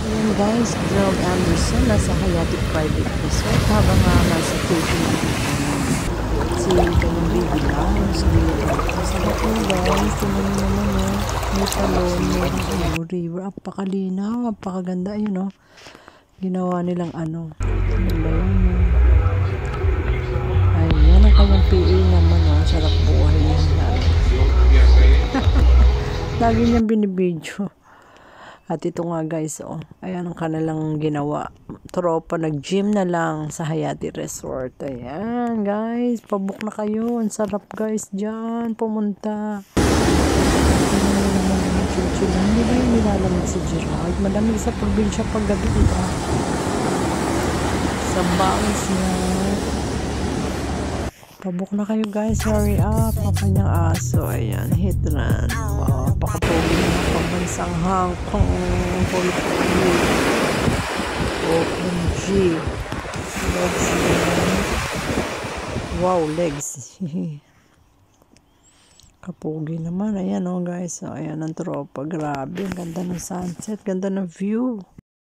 Ayan guys, Gerald Anderson nasa Hayati Private Resort habang nasa Philippines. Si kanyang baby lang. Sarap mo guys, tinan mo naman may talon, may river, apakalinaw, apakaganda yun ginawa nilang ano ba yun ayan ang kanyang PA naman sarap buhay niya lagi niyang binibidyo. At ito nga guys, ayan ang kanilang ginawa. Tropa, nag-gym na lang sa Hayati Resort. Ayan guys, pabook na kayo. Ang sarap guys dyan, pumunta. Hindi ba yung nilalamig si Gerald? Malamig sa probinsya paggabi ito. Sa bangs niya. Pabook na kayo guys, hurry up. Ang kanyang aso, ayan, hit run. Wow, pakatuloy na pambansang Hong Kong. OMG. Legs yan. Wow, legs. Kapogi naman. Ayan guys. Ayan ang tropa. Grabe. Ang ganda ng sunset. Ganda ng view.